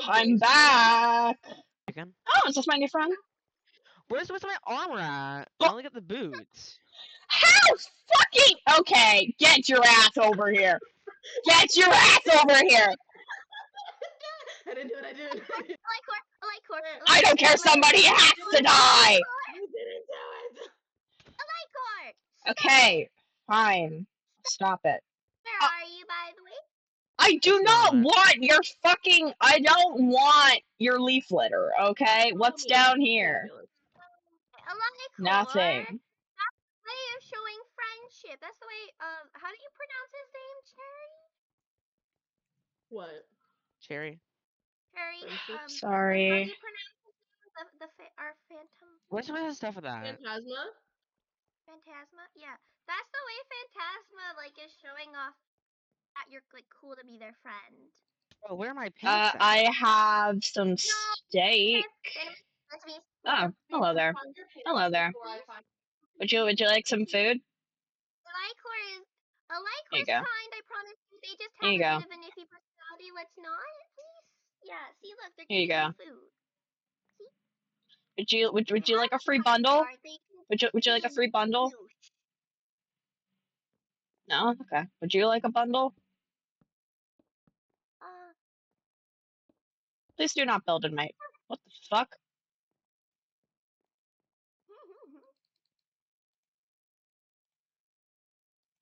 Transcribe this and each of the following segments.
I'm back. Chicken. Oh, is this my new friend? Where's my armor at? Oh. I only got the boots. How fucking okay? Get your ass over here. Get your ass over here. I didn't do it. I didn't. I don't care. Somebody has to die. You didn't do it. Okay, fine. Stop it. Where are you, by the way? I do not God. want your fucking. I don't want your leaf litter. Okay, what's down here? Nothing. That's the way of showing friendship. That's the way. How do you pronounce his name? Cherry. What? Cherry. Cherry. Friendship? How do Sorry. you pronounce his name? Our phantom. Where's some of the stuff with that? Phantasma? Phantasma. Yeah, that's the way Phantasma is showing off that you're cool to be their friend. Oh, where are my pants at? I have some steak. Oh, hello there. Hello there. Would you like some food? Lycor's kind, I promise you. They just have Here you a go. bit of an iffy personality. Let's not, please. Yeah. See, look, they're Here you getting go. some food. Would you like a free bundle? Would you like a free bundle? No? Okay. Would you like a bundle? Please do not build in my. What the fuck?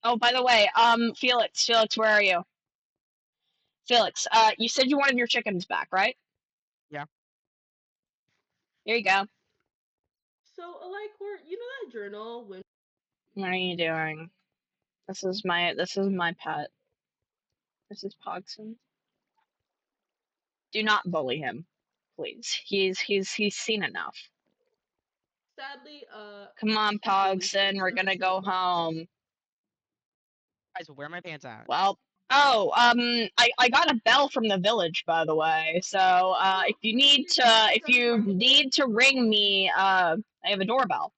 Oh, by the way, Felix, where are you? Felix, you said you wanted your chickens back, right? Yeah. Here you go. So, Lycor, you know that journal when? What are you doing? This is my pet. This is Pogson. Do not bully him, please. He's seen enough. Sadly, Come on, Pogson, we're gonna go home. Guys, where are my pants at? Well, I got a bell from the village, by the way. So, if you need to ring me, I have a doorbell.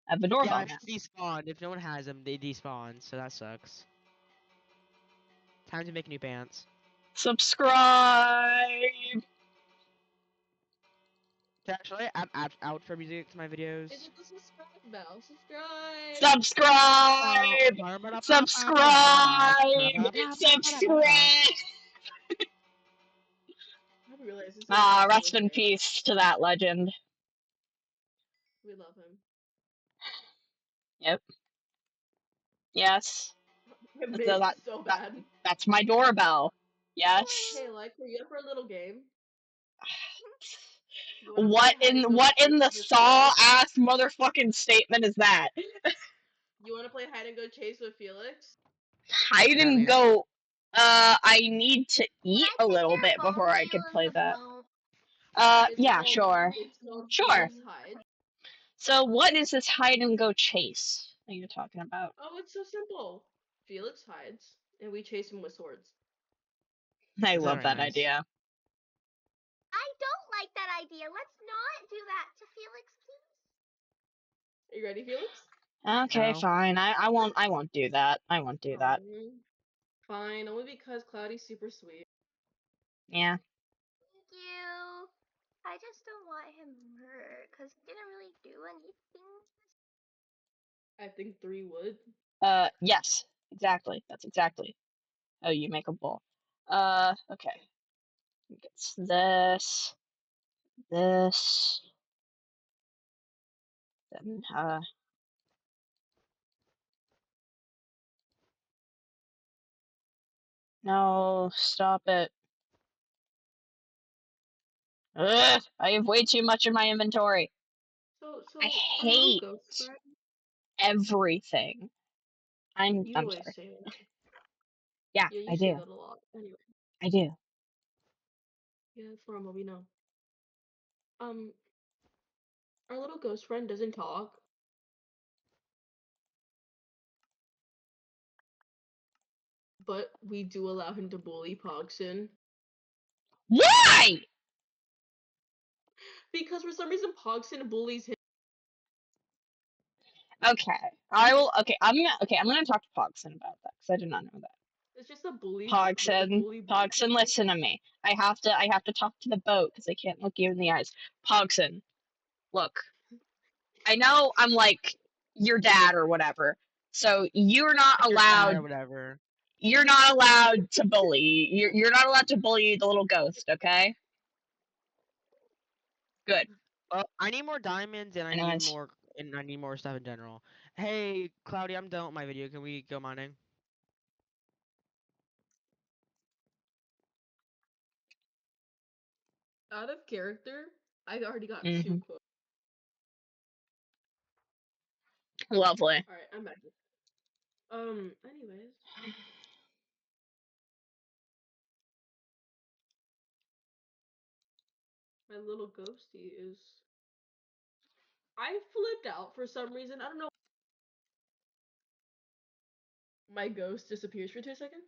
I have a doorbell Yeah, now. I despawned. If no one has them, they despawn, so that sucks. Time to make new pants. Subscribe. Actually, add outro music to my videos. is it the subscribe bell? Subscribe. Subscribe. Subscribe. Subscribe. I realize this is Rest in peace to that legend. We love him. Yep. Yes. So bad. That's my doorbell. Yes. Hey, Lycor, you up for a little game? What in the saw ass motherfucking statement is that? You want to play hide and go chase with Felix? Hide and go. I need to eat a little bit before I could play that. Yeah, sure. Sure. So what is this hide and go chase that you're talking about? Oh, it's so simple. Felix hides, and we chase him with swords. I love that idea. I don't like that idea. Let's not do that to Felix, please. Are you ready, Felix? Okay, No. fine. I won't do that. I won't do that. Fine, only because Cloudy's super sweet. Yeah. Thank you. I just don't want him hurt because he didn't really do anything. I think 3 would. Yes. Exactly. That's exactly how you make a bowl. Okay. It's this. This. Then, no, stop it. Ugh, I have way too much in my inventory. So I our little hate ghost friend, everything. I'm always sorry. say that. Yeah, Yeah, you I say do. that a lot. Anyway. I do. Yeah, it's normal, we know. Our little ghost friend doesn't talk. But we do allow him to bully Pogson. Why? Because for some reason Pogson bullies him. Okay, I will. Okay, I'm gonna talk to Pogson about that because I did not know that. It's just a bully, the Pogson, bully boy Pogson, person. listen to me. I have to talk to the boat because I can't look you in the eyes. Pogson, look. I know I'm like your dad or whatever. So Your dad or whatever. you're not allowed to bully. You're not allowed to bully the little ghost, okay? Good. Well, I need more diamonds Anyways. and I need more stuff in general. Hey, Cloudy, I'm done with my video. Can we go mining? Out of character, I already got two Hmm. quotes. Lovely. All right, I'm back. Anyways, my little ghosty is. I flipped out for some reason. I don't know. My ghost disappears for 2 seconds.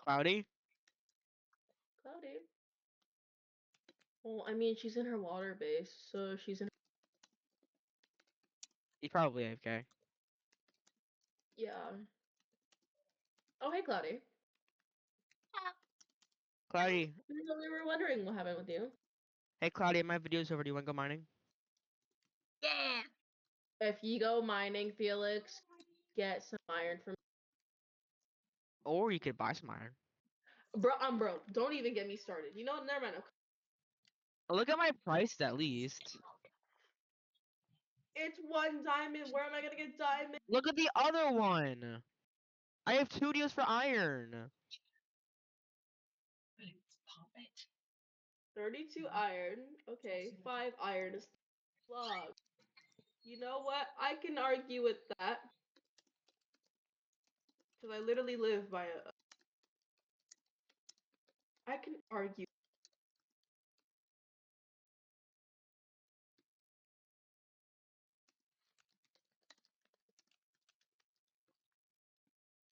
Cloudy? Cloudy. Well, I mean, she's in her water base, so she's in. He's probably AFK. Yeah. Oh, hey, Cloudy. Cloudy. We were wondering what happened with you. Hey, Cloudy, my video's over. Do you want to go mining? Yeah. If you go mining, Felix, get some iron from. Or you could buy some iron. Bro, don't even get me started. You know what? Never mind. Look at my prices at least. It's 1 diamond. Where am I gonna get diamond? Look at the other one. I have 2 deals for iron. 32 iron. Okay, 5 iron is log. You know what? I can argue with that. Because I literally live by a. I can argue.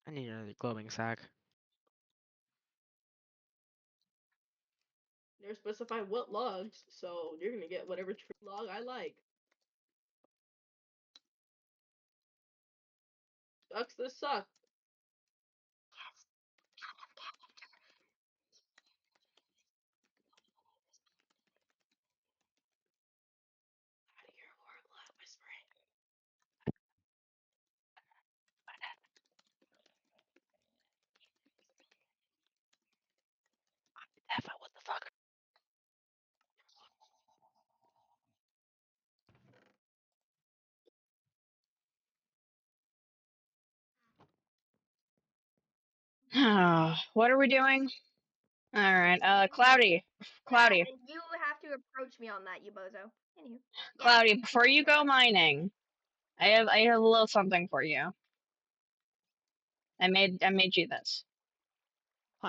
I need another glowing sack. They're specify what logs, so you're gonna get whatever tree log I like. Sucks to suck. Out of your horrible whispering. Eva, what the fuck? What are we doing? All right. Yeah, Cloudy, and you have to approach me on that, you bozo. Anywho. Yeah. Cloudy. Before you go mining, I have a little something for you. I made you this.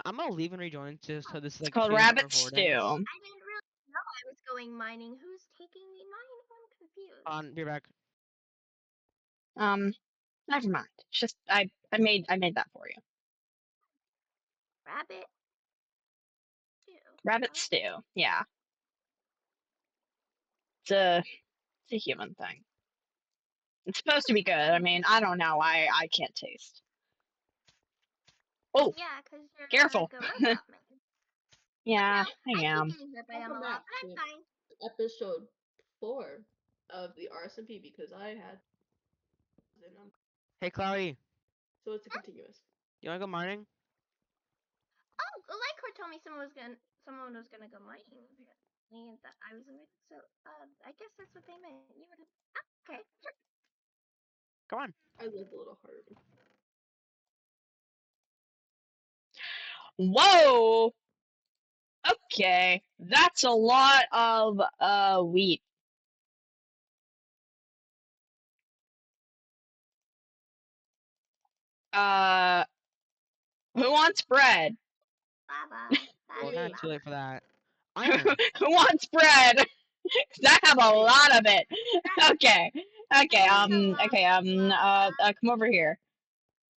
I'm gonna leave and rejoin just so this It's like called speeds up rabbit recordings. stew. I didn't really know I was going mining. Who's taking me mining? I'm confused. Be back. Never mind. It's just I made that for you. Rabbit? Ew. Rabbit Oh. stew. Yeah, it's a human thing. It's supposed to be good. I mean, I don't know. I can't taste. Oh, Yeah, because you're careful. like a robot man. Yeah, No, I I keep am. getting hurt by them a Welcome lot, back but I'm to fine. episode 4 of the Rsmp because I had. Hey, Cloudy. So it's a continuous. You wanna go mining? Oh, Lycor told me someone was gonna go mining apparently, and that I was invited. So, I guess that's what they meant. You were. Oh, okay, sure. Come on. I love the little heart. Whoa. Okay, that's a lot of wheat. Uh, who wants bread? Baba, Well, baba, kind of too Me. late for baba. that. Who Iron. wants bread? 'Cause I have a Me. lot of it. Okay. Okay. That is a lot, baba. Come over here.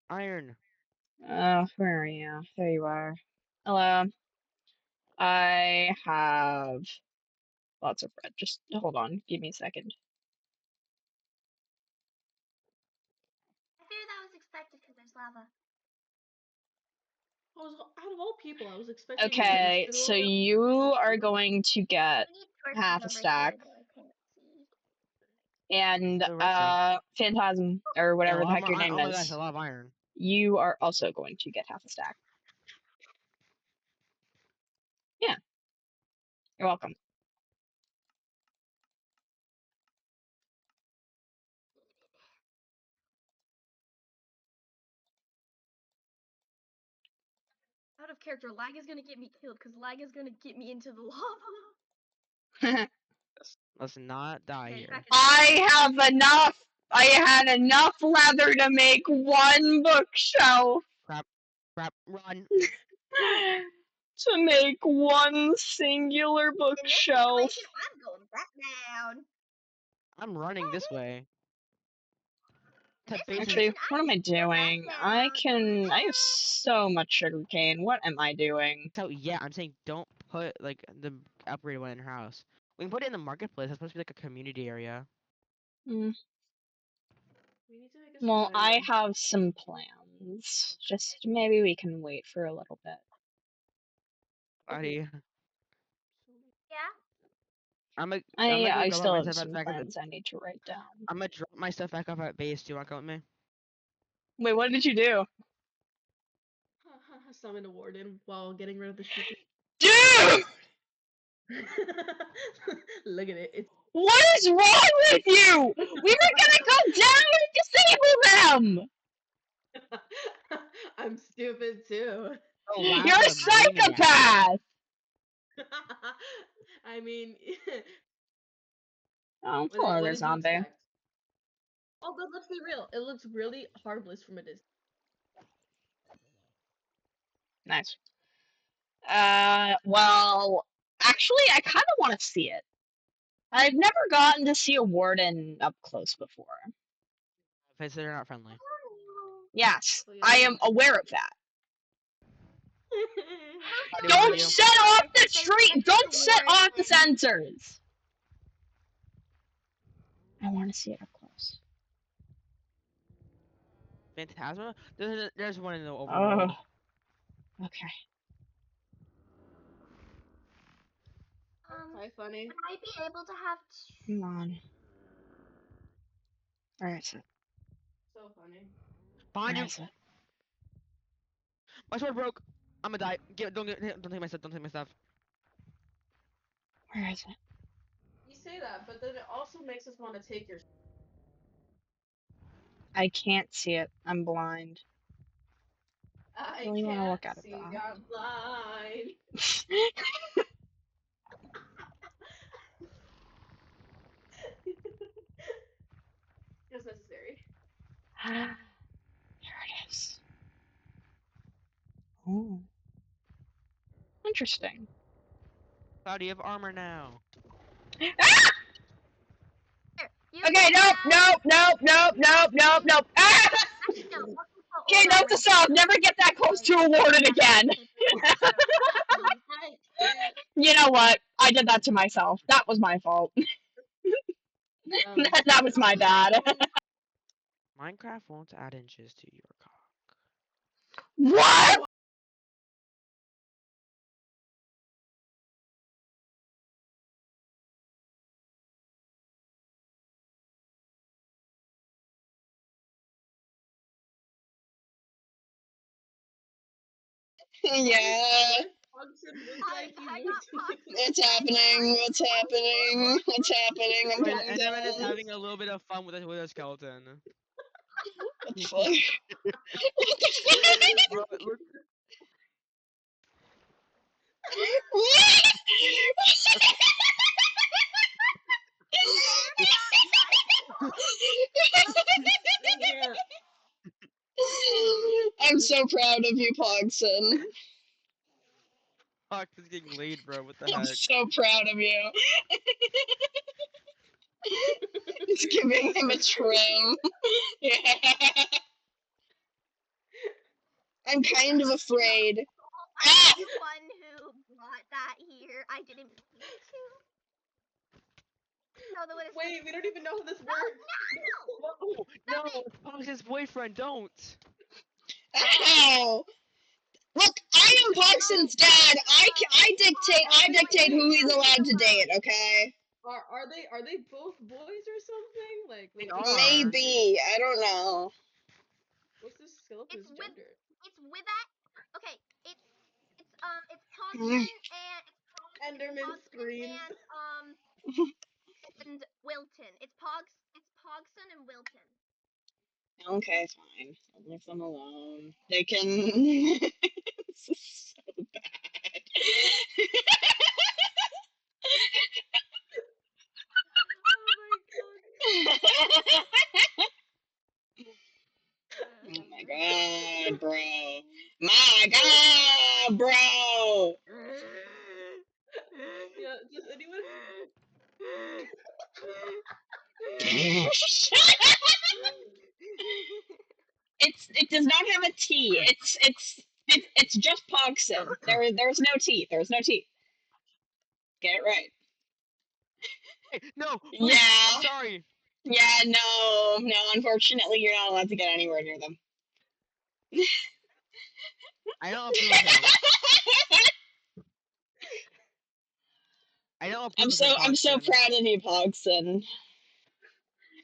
Iron. Where are you? There you are. Hello. I have Lots of red. Just hold on. Give me a second. I fear that was expected because there's lava. Out of all people, I was expecting orange. Okay, so you are going to get We need torches half a over stack, here that I can't see. and Oh, redstone. Phantasm or Yeah, a whatever the lot heck more your iron. name Oh my gosh, is, a lot of iron. you are also going to get half a stack. Yeah, you're welcome. Out of character, lag is gonna get me killed because lag is gonna get me into the lava. Let's not die Okay, here. back it I have enough. I had enough leather to make one bookshelf. Crap, crap, run. To make one singular In this bookshelf. situation, I'm going back down. I'm running this way. In To this base Actually, is situation, what am I I need to go back doing? down. I have so much sugarcane. What am I doing? so yeah, I'm saying don't put like the upgraded one in her house. We can put it in the marketplace. That's supposed to be like a community area. Hmm. We need to make a Well, I skyway. have some plans. Just maybe we can wait for a little bit. Buddy, Yeah. I drop still my have stuff some back at the. plans I need to write down. I'm gonna drop my stuff back off at base. Do you wanna come with me? Wait, what did you do? Summon a warden while getting rid of the sheep. Dude! Look at it. It's What is wrong with you? We were gonna go down and disable them! I'm stupid too. The You're lava a maniac. psychopath! I mean, Oh, hello what there, did you zombie. expect? Oh, but let's be real. It looks really harmless from a distance. Nice. Well, actually, I kind of want to see it. I've never gotten to see a warden up close before. If I say they're not friendly. Yes, Oh yeah, I they're am not. aware of that. Buddy, where are Don't you? set off the Because they street! said it's Don't set off the warden. sensors! I want to see it up close. Phantasma? There's one in the Oh, overworld. okay. Hi, funny. Would I be able to have? Come on. Where is it? So funny. Behind Where you! is it? My sword broke! I'm gonna die. Don't take my stuff. Don't take my stuff. Where is it? You say that, but then it also makes us want to take your. I can't see it. I'm blind. I Really want to can't look at it see. though. I'm blind. It's necessary. Here it is. Oh, interesting. Cloudy, you have armor now. Ah! Here, you Okay, can nope, have. nope, nope, nope, nope, nope, nope. Ah! Actually, no. We'll keep the Okay, old note armor to and put self, the never get that close to a warden again. You know what? I did that to myself. That was my fault. That was my bad. Minecraft won't add inches to your cock. What? Yeah, Function look like he I moved got to the poxed it's again. happening. It's happening. It's happening. I'm Wait, coming Enderman is down. having a little bit of fun with a skeleton. What the fuck? What the Bro, look. Yeah. I'm so proud of you, Pogson. Fuck is getting laid, bro. What the I'm heck? so proud of you. It's giving him a trim. Yeah. I'm kind of afraid. I'm Ah! the one who brought that here. I didn't mean to. the one is Wait, we don't even know how this works. No, Stop no, it! it's Pog's boyfriend. Don't. Ow! Look, I am Poxon's dad. I dictate who he's allowed to date. Okay? Are they both boys or something? Like, They wait, what's are. Maybe. I don't know. what's this skeleton's gender? It's with that. Okay, it's Pogson Enderman screams. and Wilton. It's Pogson and Wilton. Okay, fine. I'll leave them alone. They can. This is so bad. Oh my Oh my god, bro. My god, bro. Yeah, does anyone? It does not have a T. It's just Pogson. There's no T. There's no T. Get it right. Hey, no, please. I'm Yeah. sorry. Yeah, no. No, unfortunately you're not allowed to get anywhere near them. I don't approve of him. I don't approve of him, I'm so Pogson. proud of you, Pogson.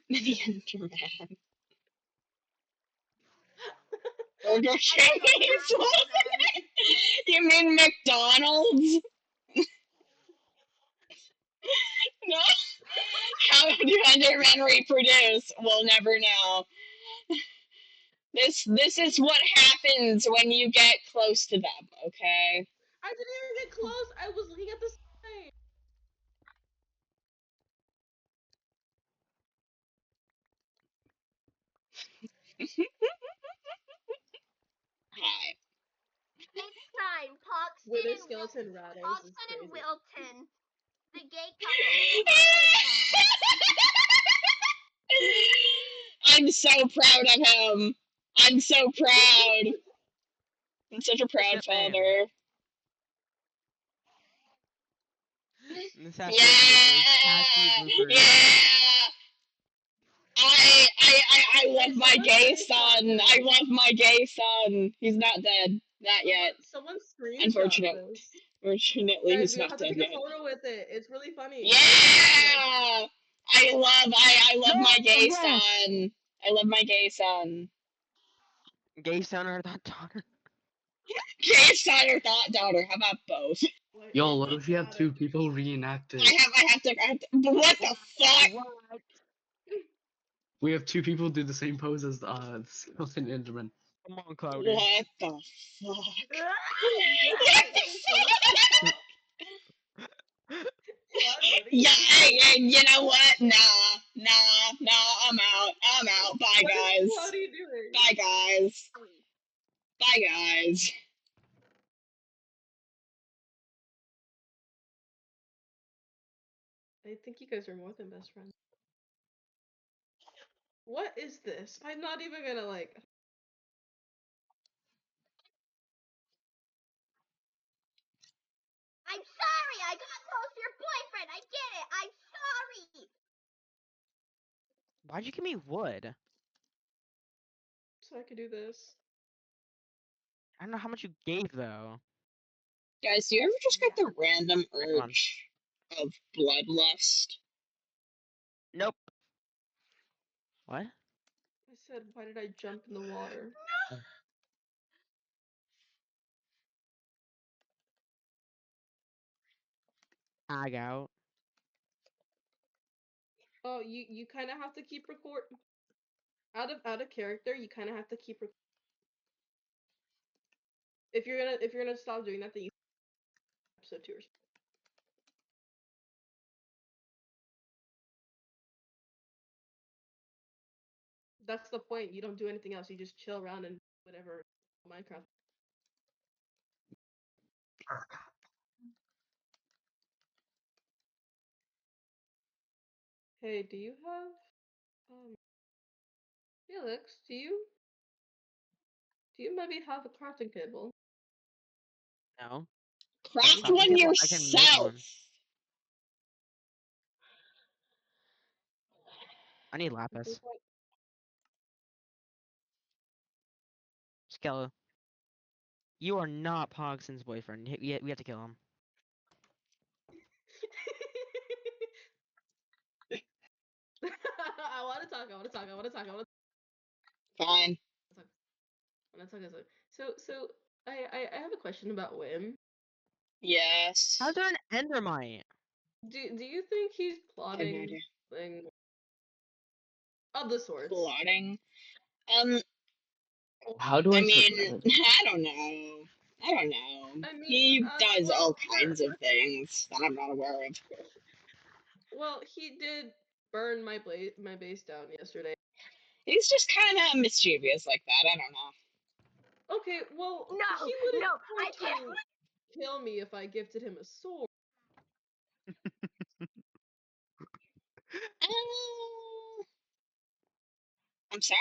The Enderman. Burger I'm so King's? proud of them. You mean McDonald's? No. How do Endermen reproduce? We'll never know. This is what happens when you get close to them, okay? I didn't even get close. I was looking at the sign. Hi. It's time. Wither skeleton rattles is Pogson and crazy. Wilton, the gay couple. It's playtime. I'm so proud of him. I'm so proud. I'm such a What a proud good man. father. This has to be bloopers. Has to be Yeah! bloopers. Yeah! I Hey, love my someone gay screenshot son. I this. love my gay son. He's not dead. Not yet. Someone screenshot Unfortunately. this. Fortunately, Guys, he's we not have to dead take a yet. photo with it. It's really funny. Yeah! I love No, my gay yes. son. I love my gay son. Gay son or that daughter. Gay son or thought daughter. How about both? What Yo, is what if we have static? two people reenact I it? have I have to but what the fuck? What? We have two people do the same pose as the skeleton Enderman. Come on, Cloudy. What the fuck? Are What you the making fun of fuck? people? Cloud, what are you Yeah, doing? you know what? Nah, I'm out. I'm out. Bye, What is guys. Cloudy doing? Bye, guys. Bye, guys. I think you guys are more than best friends. What is this? I'm not even gonna like. I'm sorry. I got close to your boyfriend. I get it. I'm sorry. Why'd you give me wood? So I could do this. I don't know how much you gave though. Guys, do you ever just get the random Come on. urge of bloodlust? Nope. What? I said, why did I jump in the water? Tag out. Oh, you kind of have to keep record. Out of character, you kind of have to keep. If you're gonna stop doing that, then you episode 2 or something. That's the point. You don't do anything else. You just chill around and whatever Minecraft. Hey, do you have Felix? Do you maybe have a crafting table? No. But Craft crafting one table, I can make yourself. one. I need I think lapis. I- Skella, you are not Pogson's boyfriend. We have to kill him. I want to talk. I want to talk. I want to talk. I want Fine. to talk. I want to talk. So I have a question about Wim. Yes. How's there an Endermite? Do you think he's I have no plotting idea. thing of the sorts? Plotting. Um, How do I I mean, survive? I don't know. I don't know. I mean, He does all well, kinds of things that I'm not aware of. he did burn my base down yesterday. He's just kind of mischievous like that. I don't know. Okay, well, No, he wouldn't no, try I can't. to kill me if I gifted him a sword. Uh, I'm sorry.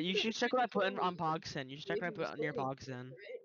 He You could should check try what to I put kill in on me Pogson. You should check gave what I him a put near sword, Pogson. right?